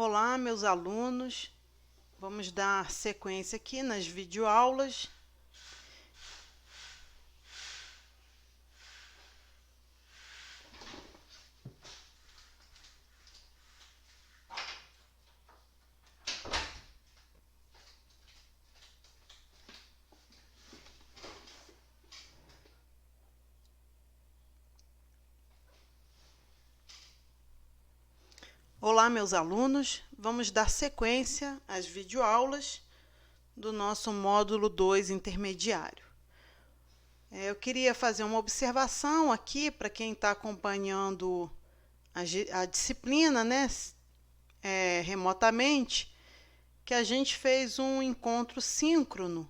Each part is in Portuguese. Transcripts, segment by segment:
Olá, meus alunos. Vamos dar sequência aqui nas videoaulas. Olá, meus alunos. Vamos dar sequência às videoaulas do nosso módulo 2 intermediário. Eu queria fazer uma observação aqui para quem está acompanhando a disciplina, né, remotamente, que a gente fez um encontro síncrono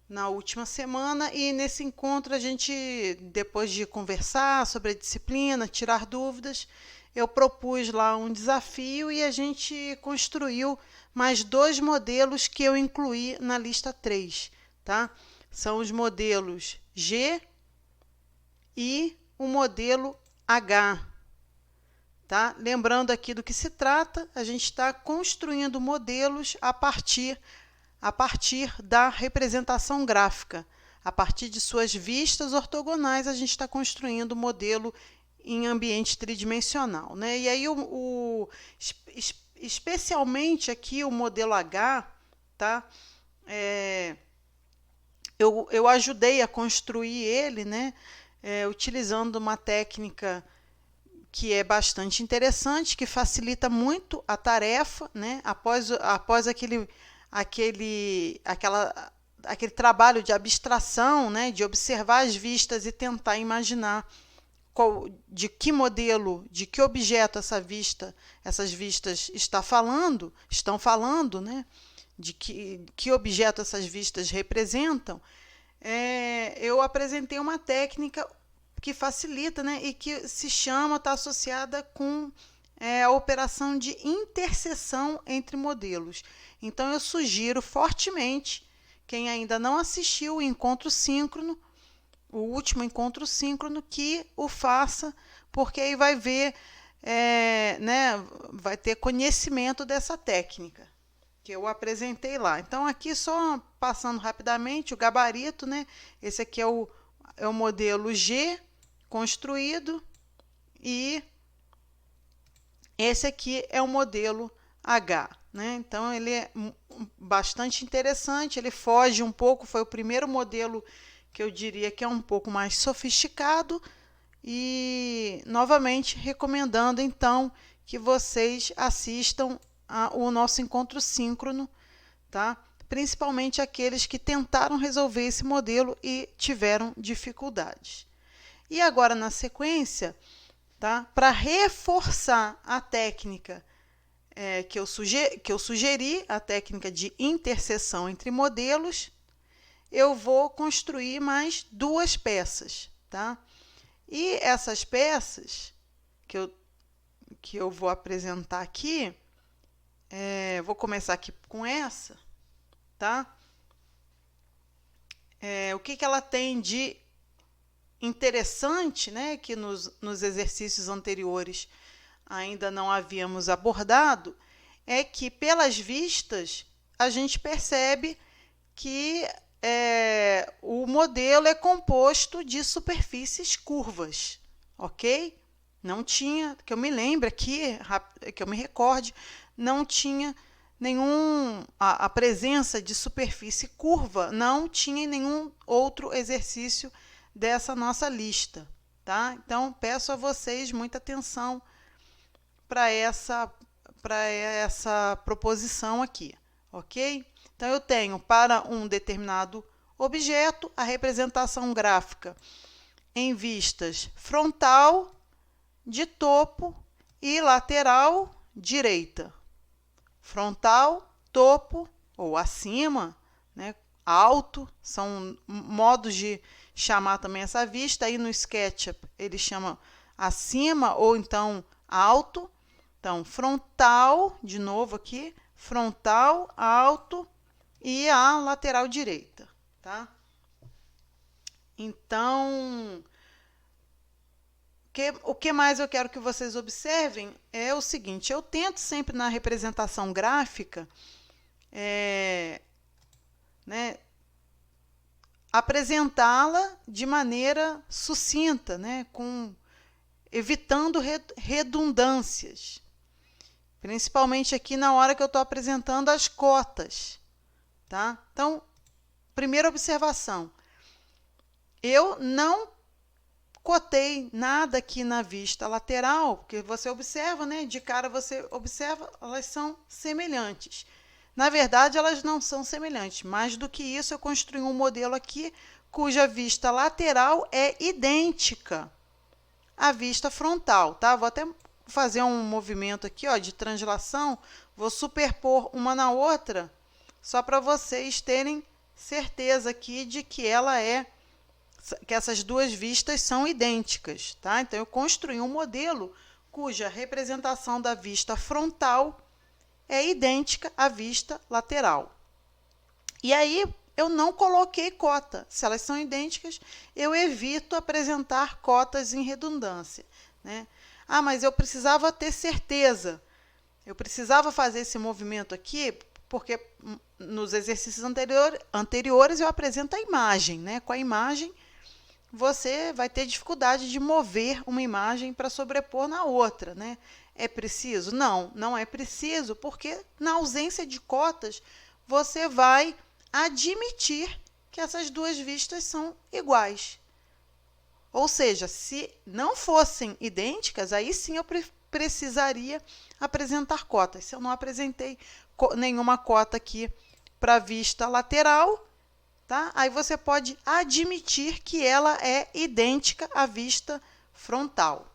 na última semana e nesse encontro a gente, depois de conversar sobre a disciplina, tirar dúvidas, eu propus lá um desafio e a gente construiu mais dois modelos que eu incluí na lista 3, tá? São os modelos G e o modelo H, tá? Lembrando aqui do que se trata, a gente está construindo modelos a partir da representação gráfica. A partir de suas vistas ortogonais, a gente está construindo o modelo em ambiente tridimensional, né? E aí, especialmente aqui, o modelo H, tá? Eu ajudei a construir ele, né? Utilizando uma técnica que é bastante interessante, que facilita muito a tarefa, né? Após aquele trabalho de abstração, né? De observar as vistas e tentar imaginar de que modelo, de que objeto essas vistas estão falando, né? De que objeto essas vistas representam. Eu apresentei uma técnica que facilita, né, e que está associada com a operação de interseção entre modelos. Então, eu sugiro fortemente, quem ainda não assistiu o encontro síncrono, o último encontro síncrono, que o faça, porque aí vai ver, né, vai ter conhecimento dessa técnica que eu apresentei lá. Então, aqui só passando rapidamente o gabarito, né? Esse aqui é o modelo G construído e esse aqui é o modelo H, né? Então, ele é bastante interessante, ele foge um pouco, foi o primeiro modelo que eu diria que é um pouco mais sofisticado e, novamente, recomendando, então, que vocês assistam o nosso encontro síncrono, tá? Principalmente aqueles que tentaram resolver esse modelo e tiveram dificuldades. E agora, na sequência, tá? Para reforçar a técnica que eu sugeri, a técnica de interseção entre modelos, eu vou construir mais duas peças, tá? E essas peças que eu vou apresentar aqui, vou começar aqui com essa, tá? O que ela tem de interessante, né, que nos exercícios anteriores ainda não havíamos abordado, é que pelas vistas a gente percebe que o modelo é composto de superfícies curvas, ok? Não tinha, que eu me lembre aqui, que eu me recorde, não tinha a presença de superfície curva não tinha em nenhum outro exercício dessa nossa lista, tá? Então, peço a vocês muita atenção para essa proposição aqui, ok? Então, eu tenho para um determinado objeto a representação gráfica em vistas frontal, de topo e lateral direita. Frontal, topo ou acima, né, alto, são modos de chamar também essa vista. Aí no SketchUp ele chama acima ou então alto. Então, frontal, de novo aqui, frontal, alto e a lateral direita, tá? Então, O que mais eu quero que vocês observem é o seguinte: eu tento sempre na representação gráfica né, apresentá-la de maneira sucinta, né, evitando redundâncias, principalmente aqui na hora que eu estou apresentando as cotas. Tá? Então, primeira observação, eu não cotei nada aqui na vista lateral, porque você observa, né? De cara você observa, elas são semelhantes. Na verdade, elas não são semelhantes. Mais do que isso, eu construí um modelo aqui cuja vista lateral é idêntica à vista frontal, tá? Vou até fazer um movimento aqui, ó, de translação, vou superpor uma na outra, só para vocês terem certeza aqui de que que essas duas vistas são idênticas, tá? Então, eu construí um modelo cuja representação da vista frontal é idêntica à vista lateral. E aí, eu não coloquei cota. Se elas são idênticas, eu evito apresentar cotas em redundância, né? Ah, mas eu precisava ter certeza. Eu precisava fazer esse movimento aqui, porque nos exercícios anteriores eu apresento a imagem, né? Com a imagem, você vai ter dificuldade de mover uma imagem para sobrepor na outra, né? É preciso? Não, não é preciso, porque na ausência de cotas, você vai admitir que essas duas vistas são iguais. Ou seja, se não fossem idênticas, aí sim eu precisaria apresentar cotas. Se eu não apresentei nenhuma cota aqui para a vista lateral, tá? Aí você pode admitir que ela é idêntica à vista frontal.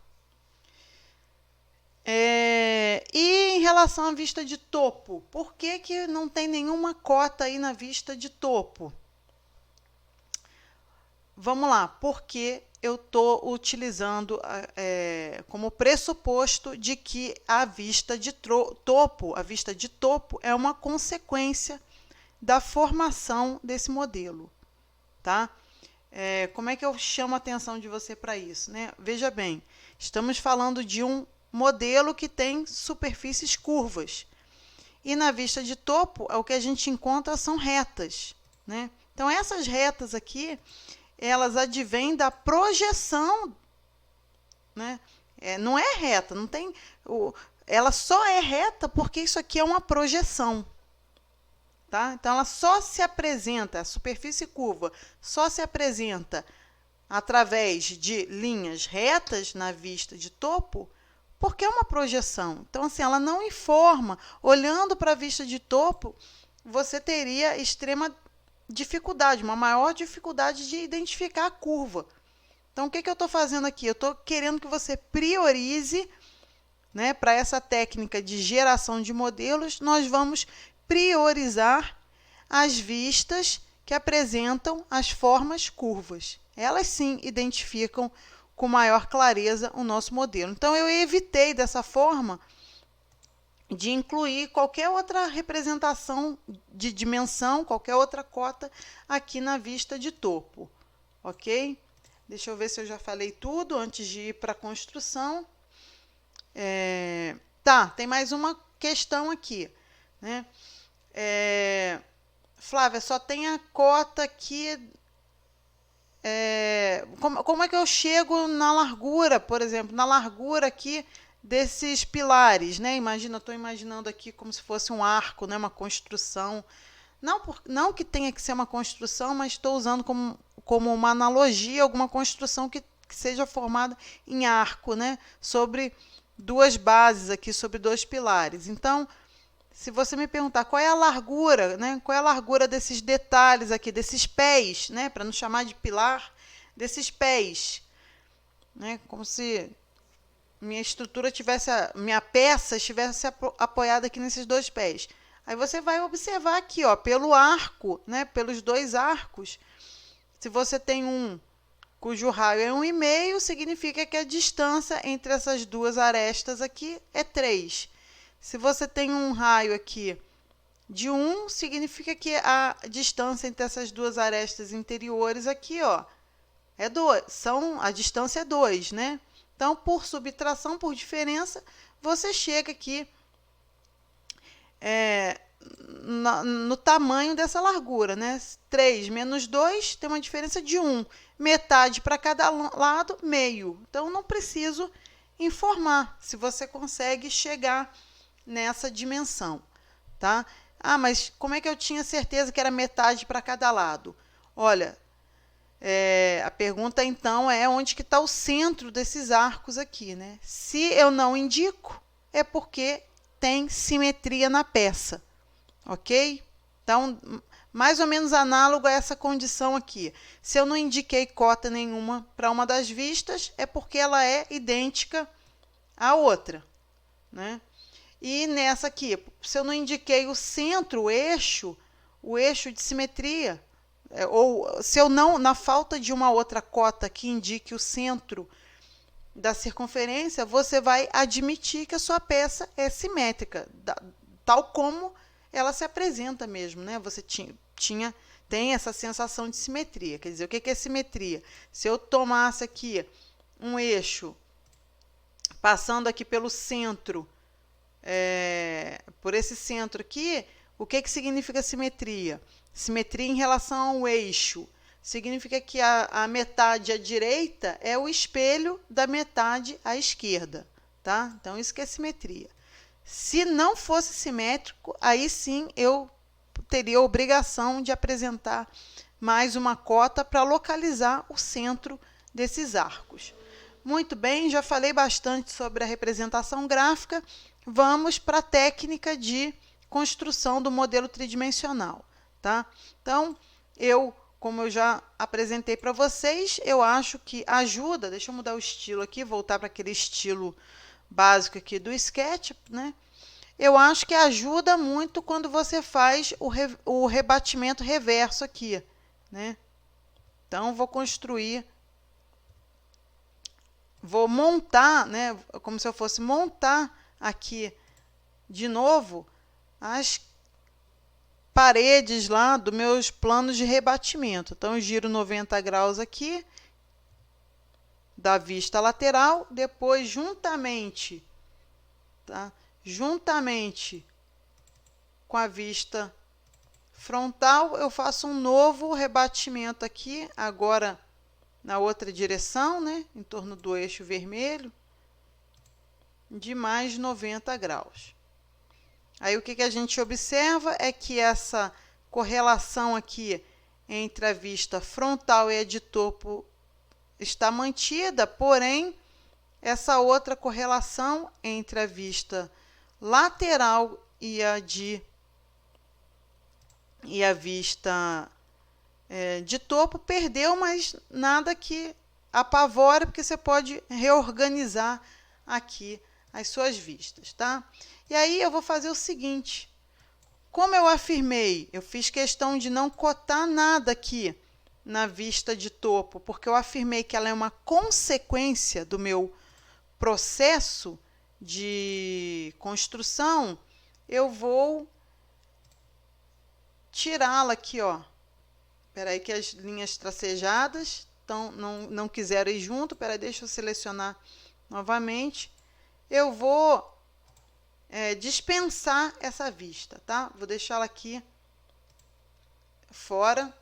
E em relação à vista de topo, por que não tem nenhuma cota aí na vista de topo? Vamos lá, porque eu estou utilizando como pressuposto de que a vista de topo é uma consequência da formação desse modelo, tá? Como é que eu chamo a atenção de você para isso, né? Veja bem, estamos falando de um modelo que tem superfícies curvas. E na vista de topo, o que a gente encontra são retas, né? Então, essas retas aqui, elas advêm da projeção, né? Não é reta, não tem... ela só é reta porque isso aqui é uma projeção. Tá? Então, ela só se apresenta, a superfície curva, só se apresenta através de linhas retas na vista de topo, porque é uma projeção. Então, assim, ela não informa. Olhando para a vista de topo, você teria extrema dificuldade, uma maior dificuldade de identificar a curva. Então, o que eu estou fazendo aqui? Eu estou querendo que você priorize, né, para essa técnica de geração de modelos, nós vamos priorizar as vistas que apresentam as formas curvas. Elas sim identificam com maior clareza o nosso modelo. Então, eu evitei dessa forma de incluir qualquer outra representação de dimensão, qualquer outra cota aqui na vista de topo, ok? Deixa eu ver se eu já falei tudo antes de ir para a construção. Tá, tem mais uma questão aqui, né? Flávia, só tem a cota aqui. Como é que eu chego na largura, por exemplo, na largura aqui desses pilares, né? Imagina, estou imaginando aqui como se fosse um arco, né? Uma construção. Não que tenha que ser uma construção, mas estou usando como uma analogia alguma construção que seja formada em arco, né? Sobre duas bases aqui, sobre dois pilares. Então, se você me perguntar qual é a largura, né? Qual é a largura desses detalhes aqui, desses pés, né? Para não chamar de pilar, desses pés, né? Como se minha estrutura minha peça estivesse apoiada aqui nesses dois pés. Aí você vai observar aqui, ó, pelo arco, né? Pelos dois arcos. Se você tem um cujo raio é 1,5, significa que a distância entre essas duas arestas aqui é 3. Se você tem um raio aqui de 1, significa que a distância entre essas duas arestas interiores aqui, ó, é 2. A distância é 2, né? Então, por subtração, por diferença, você chega aqui no tamanho dessa largura, né? 3 menos 2 tem uma diferença de 1. Metade para cada lado, meio. Então, não preciso informar se você consegue chegar nessa dimensão, tá? Ah, mas como é que eu tinha certeza que era metade para cada lado? Olha, a pergunta então é onde que está o centro desses arcos aqui, né? Se eu não indico, é porque tem simetria na peça, ok? Então, mais ou menos análogo a essa condição aqui. Se eu não indiquei cota nenhuma para uma das vistas, é porque ela é idêntica à outra, né? E nessa aqui, se eu não indiquei o centro, o eixo de simetria, ou se eu não, na falta de uma outra cota que indique o centro da circunferência, você vai admitir que a sua peça é simétrica, tal como ela se apresenta mesmo, né? Você tem essa sensação de simetria. Quer dizer, o que é simetria? Se eu tomasse aqui um eixo, passando aqui pelo centro, por esse centro aqui, o que significa simetria? Simetria em relação ao eixo. Significa que a metade à direita é o espelho da metade à esquerda, tá? Então, isso que é simetria. Se não fosse simétrico, aí sim eu teria a obrigação de apresentar mais uma cota para localizar o centro desses arcos. Muito bem, já falei bastante sobre a representação gráfica. Vamos para a técnica de construção do modelo tridimensional, tá? Então, como eu já apresentei para vocês, eu acho que ajuda, deixa eu mudar o estilo aqui, voltar para aquele estilo básico aqui do Sketch, né? Eu acho que ajuda muito quando você faz o rebatimento reverso aqui, né? Então, vou montar, né, como se eu fosse montar aqui de novo as paredes lá dos meus planos de rebatimento. Então, eu giro 90 graus aqui da vista lateral, depois juntamente com a vista frontal, eu faço um novo rebatimento aqui, agora na outra direção, né, em torno do eixo vermelho, de mais 90 graus. Aí o que a gente observa é que essa correlação aqui entre a vista frontal e a de topo está mantida, porém, essa outra correlação entre a vista lateral e a vista de topo perdeu, mas nada que apavora, porque você pode reorganizar aqui as suas vistas, tá? E aí eu vou fazer o seguinte, como eu afirmei, eu fiz questão de não cotar nada aqui na vista de topo, porque eu afirmei que ela é uma consequência do meu processo de construção, eu vou tirá-la aqui, ó. Espera aí que as linhas tracejadas não quiseram ir junto. Espera aí, deixa eu selecionar novamente. Eu vou dispensar essa vista, tá? Vou deixá-la aqui fora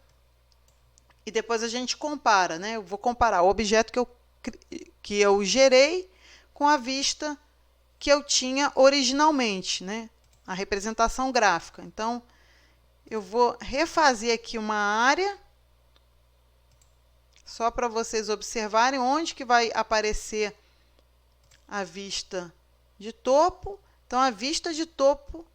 e depois a gente compara, né? Eu vou comparar o objeto que eu gerei com a vista que eu tinha originalmente, né? A representação gráfica. Então, eu vou refazer aqui uma área, só para vocês observarem onde que vai aparecer a vista de topo. Então, a vista de topo,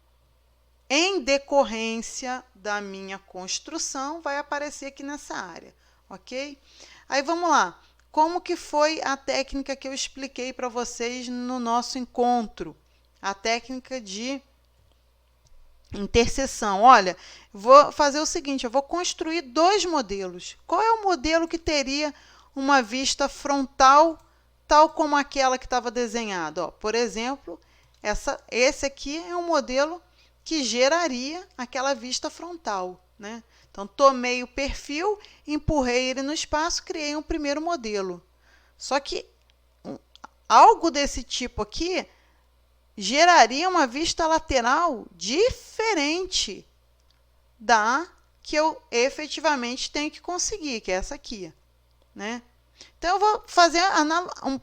em decorrência da minha construção, vai aparecer aqui nessa área, ok? Aí, vamos lá. Como que foi a técnica que eu expliquei para vocês no nosso encontro? A técnica de interseção. Olha, vou fazer o seguinte, eu vou construir dois modelos. Qual é o modelo que teria uma vista frontal, tal como aquela que estava desenhada? Ó, por exemplo, esse aqui é um modelo que geraria aquela vista frontal, né? Então, tomei o perfil, empurrei ele no espaço, criei um primeiro modelo. Só que algo desse tipo aqui geraria uma vista lateral diferente da que eu efetivamente tenho que conseguir, que é essa aqui, né? Então, eu vou fazer,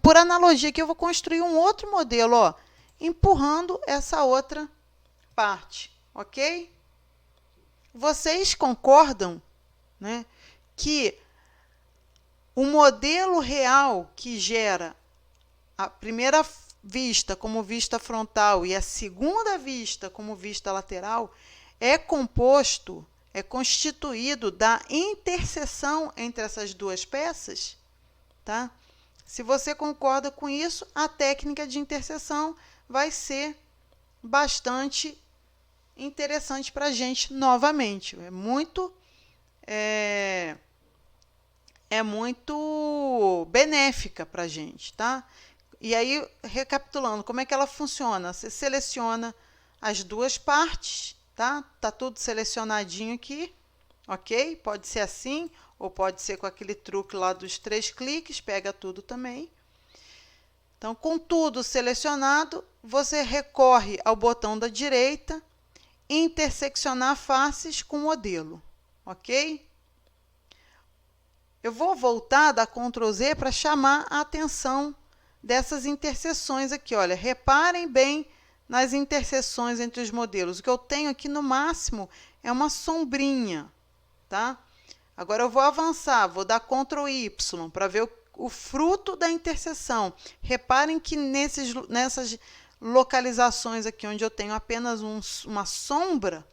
por analogia aqui, eu vou construir um outro modelo, ó, empurrando essa outra parte, ok? Vocês concordam, né, que o modelo real que gera a primeira vista como vista frontal e a segunda vista como vista lateral é constituído da interseção entre essas duas peças, tá? Se você concorda com isso, a técnica de interseção vai ser bastante interessante para a gente novamente. É muito benéfica para a gente, tá? E aí, recapitulando, como é que ela funciona? Você seleciona as duas partes, tá? Tá tudo selecionadinho aqui, ok? Pode ser assim, ou pode ser com aquele truque lá dos 3 cliques, pega tudo também. Então, com tudo selecionado, você recorre ao botão da direita, interseccionar faces com modelo, ok? Eu vou voltar, dar Ctrl Z para chamar a atenção dessas interseções aqui. Olha, reparem bem nas interseções entre os modelos. O que eu tenho aqui no máximo é uma sombrinha, tá? Agora eu vou avançar, vou dar Ctrl Y para ver o fruto da interseção. Reparem que nessas localizações aqui, onde eu tenho apenas uma sombra,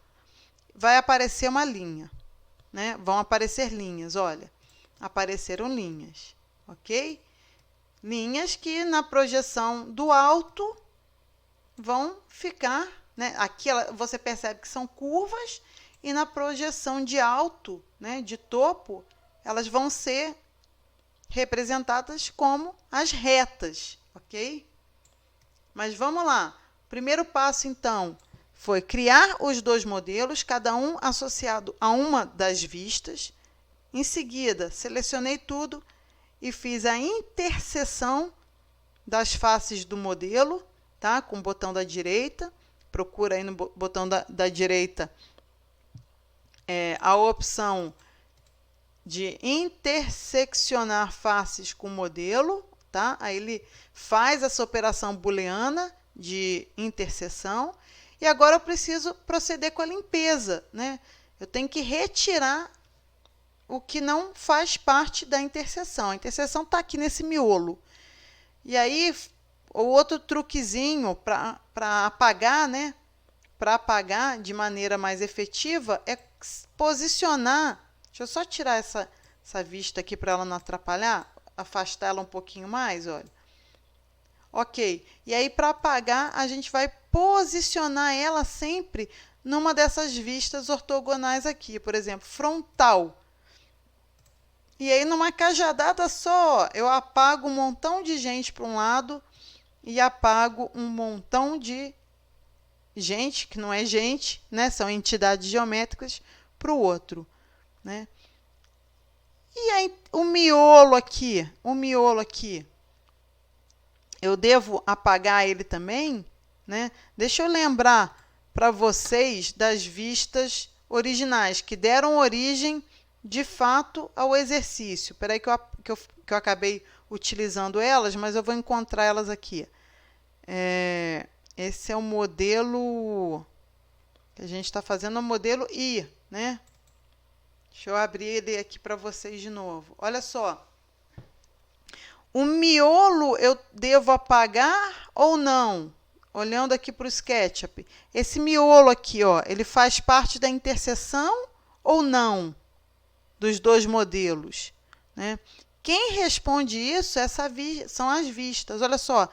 vai aparecer uma linha, né? Vão aparecer linhas, olha. Apareceram linhas, ok? Linhas que na projeção do alto vão ficar, né? Aqui você percebe que são curvas e na projeção de alto, né, de topo, elas vão ser representadas como as retas, ok? Mas vamos lá. O primeiro passo, então, foi criar os 2 modelos, cada um associado a uma das vistas. Em seguida, selecionei tudo e fiz a interseção das faces do modelo, tá? Com o botão da direita. Procura aí no botão da direita a opção de interseccionar faces com modelo, tá? Aí ele faz essa operação booleana de interseção. E agora eu preciso proceder com a limpeza, né? Eu tenho que retirar o que não faz parte da interseção. A interseção está aqui nesse miolo. E aí, o outro truquezinho para apagar, né? Para apagar de maneira mais efetiva é posicionar. Deixa eu só tirar essa vista aqui para ela não atrapalhar. Afastar ela um pouquinho mais, olha. Ok. E aí, para apagar, a gente vai posicionar ela sempre numa dessas vistas ortogonais aqui. Por exemplo, frontal. E aí, numa cajadada só, eu apago um montão de gente para um lado e apago um montão de gente, que não é gente, né? São entidades geométricas, para o outro, né? E aí, o miolo aqui, eu devo apagar ele também, né? Deixa eu lembrar para vocês das vistas originais, que deram origem de fato ao exercício. Espera aí que eu acabei utilizando elas, mas eu vou encontrar elas aqui. Esse é o modelo que a gente está fazendo, o modelo I, né? Deixa eu abrir ele aqui para vocês de novo. Olha só. O miolo eu devo apagar ou não? Olhando aqui para o SketchUp. Esse miolo aqui, ó, ele faz parte da interseção ou não? Dos 2 modelos, né? Quem responde isso são as vistas. Olha só,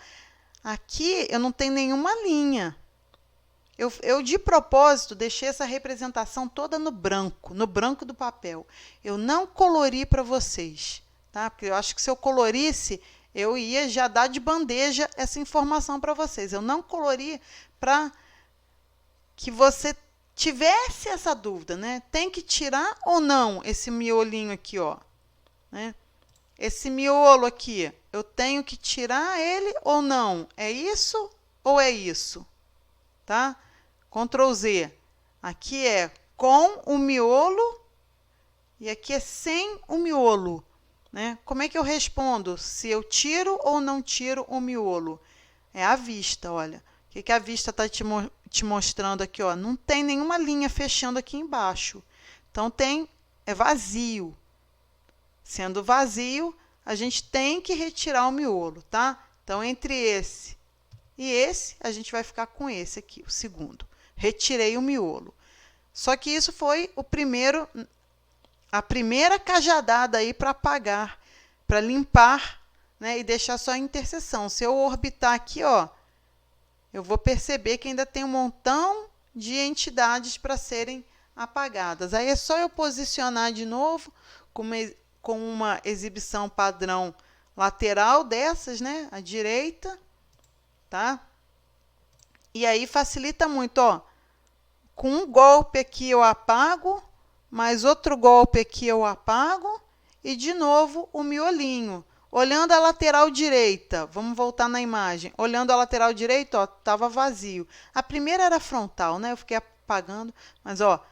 aqui eu não tenho nenhuma linha. Eu de propósito, deixei essa representação toda no branco do papel. Eu não colori para vocês, tá? Porque eu acho que se eu colorisse, eu ia já dar de bandeja essa informação para vocês. Eu não colori para que você tivesse essa dúvida, né? Tem que tirar ou não esse miolinho aqui, ó, né? esse miolo aqui, eu tenho que tirar ele ou não? É isso ou é isso? Tá? Ctrl Z. Aqui é com o miolo e aqui é sem o miolo, né? Como é que eu respondo se eu tiro ou não tiro o miolo? É a vista, olha. O que a vista está te mostrando aqui? Ó? Não tem nenhuma linha fechando aqui embaixo. Então, é vazio. Sendo vazio, a gente tem que retirar o miolo, tá? Então, entre esse e esse, a gente vai ficar com esse aqui, o segundo. Retirei o miolo. Só que isso foi a primeira cajadada aí para apagar, para limpar, né, e deixar só a interseção. Se eu orbitar aqui, ó, eu vou perceber que ainda tem um montão de entidades para serem apagadas. Aí é só eu posicionar de novo com uma exibição padrão lateral dessas, né, à direita, tá? E aí facilita muito, ó. Com um golpe aqui eu apago, mais outro golpe aqui eu apago e de novo o miolinho. Olhando a lateral direita, vamos voltar na imagem. Olhando a lateral direita, ó, estava vazio. A primeira era frontal, né? Eu fiquei apagando, mas ó,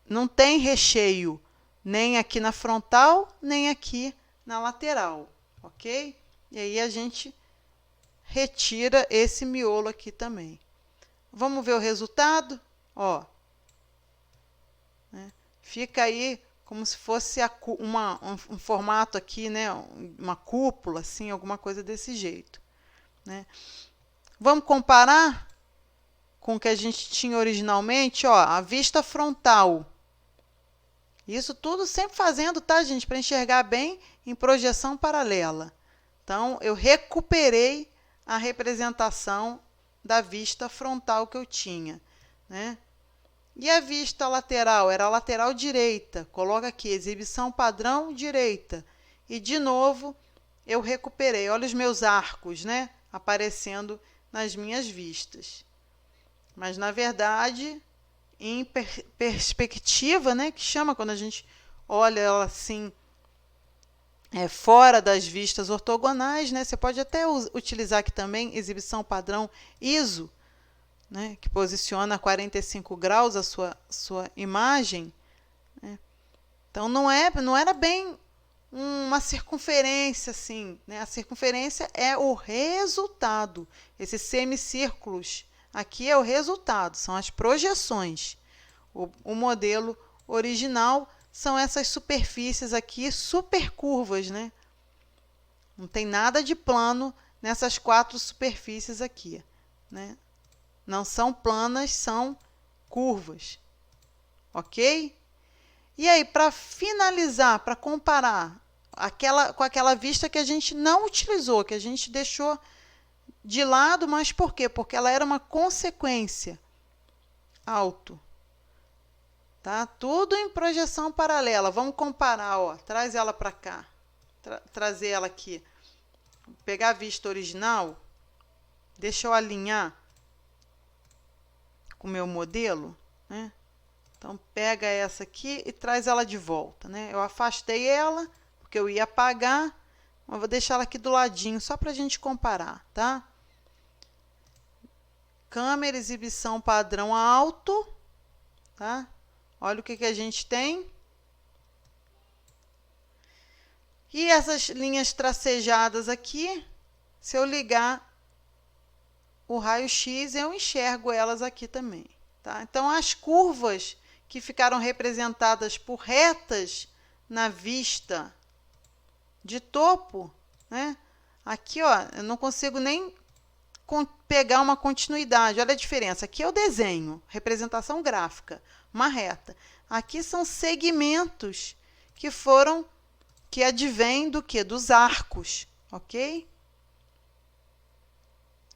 não tem recheio nem aqui na frontal, nem aqui na lateral, ok? E aí a gente retira esse miolo aqui também. Vamos ver o resultado? Ó, né? Fica aí como se fosse um formato aqui, né? Uma cúpula, assim, alguma coisa desse jeito, né? Vamos comparar com o que a gente tinha originalmente, ó, a vista frontal. Isso tudo sempre fazendo, tá, gente? Para enxergar bem em projeção paralela. Então, eu recuperei a representação da vista frontal que eu tinha, né? E a vista lateral? Era a lateral direita. Coloca aqui, exibição padrão direita. E, de novo, eu recuperei. Olha os meus arcos, né? Aparecendo nas minhas vistas. Mas, na verdade, em perspectiva, né? Que chama quando a gente olha ela assim, fora das vistas ortogonais, né? Você pode até utilizar aqui também exibição padrão ISO, né, que posiciona a 45 graus a sua imagem, né? Então, não era bem uma circunferência assim, né? A circunferência é o resultado. Esses semicírculos aqui é o resultado, são as projeções. O modelo original são essas superfícies aqui super curvas, né? Não tem nada de plano nessas 4 superfícies aqui, né? Não são planas, são curvas, ok? E aí, para finalizar, para comparar com aquela vista que a gente não utilizou, que a gente deixou de lado, mas por quê? Porque ela era uma consequência. Alto. Tá? Tudo em projeção paralela. Vamos comparar, ó. Traz ela para cá. Trazer ela aqui. Vou pegar a vista original. Deixa eu alinhar com o meu modelo, né? Então, pega essa aqui e traz ela de volta, né? Eu afastei ela, porque eu ia apagar, mas vou deixar ela aqui do ladinho, só para a gente comparar, tá? Câmera, exibição padrão alto, tá? Olha o que a gente tem. E essas linhas tracejadas aqui, se eu ligar o raio-x, eu enxergo elas aqui também, tá? Então, as curvas que ficaram representadas por retas na vista de topo, né? Aqui, ó, eu não consigo nem pegar uma continuidade. Olha a diferença. Aqui é o desenho, representação gráfica, uma reta. Aqui são segmentos que advêm do quê? Dos arcos, ok?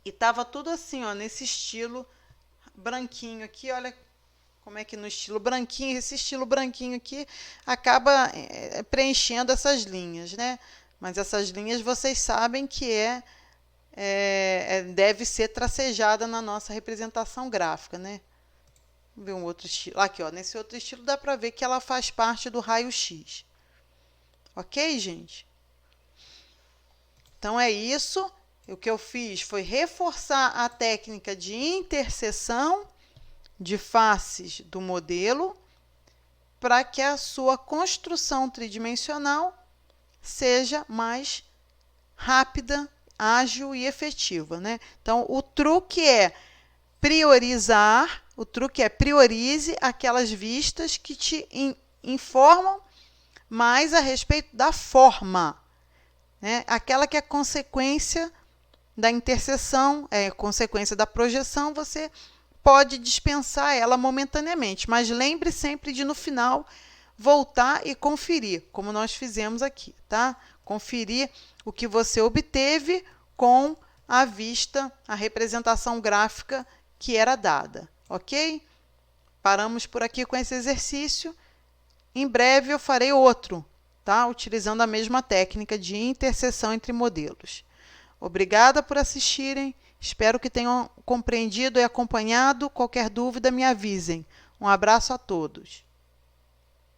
E estava tudo assim, ó, nesse estilo branquinho aqui, olha como é que no estilo branquinho, esse estilo branquinho aqui acaba preenchendo essas linhas, né? Mas essas linhas vocês sabem que deve ser tracejada na nossa representação gráfica, né? Vamos ver um outro estilo. Aqui, ó, nesse outro estilo dá para ver que ela faz parte do raio-x. Ok, gente? Então, é isso. O que eu fiz foi reforçar a técnica de interseção de faces do modelo para que a sua construção tridimensional seja mais rápida, ágil e efetiva, né? Então, o truque é priorizar, priorize aquelas vistas que te informam mais a respeito da forma, né? Aquela que é consequência da interseção, é consequência da projeção, você pode dispensar ela momentaneamente, mas lembre sempre de, no final, voltar e conferir, como nós fizemos aqui, tá? Conferir o que você obteve com a vista, a representação gráfica que era dada, ok? Paramos por aqui com esse exercício. Em breve eu farei outro, tá? Utilizando a mesma técnica de interseção entre modelos. Obrigada por assistirem. Espero que tenham compreendido e acompanhado. Qualquer dúvida, me avisem. Um abraço a todos.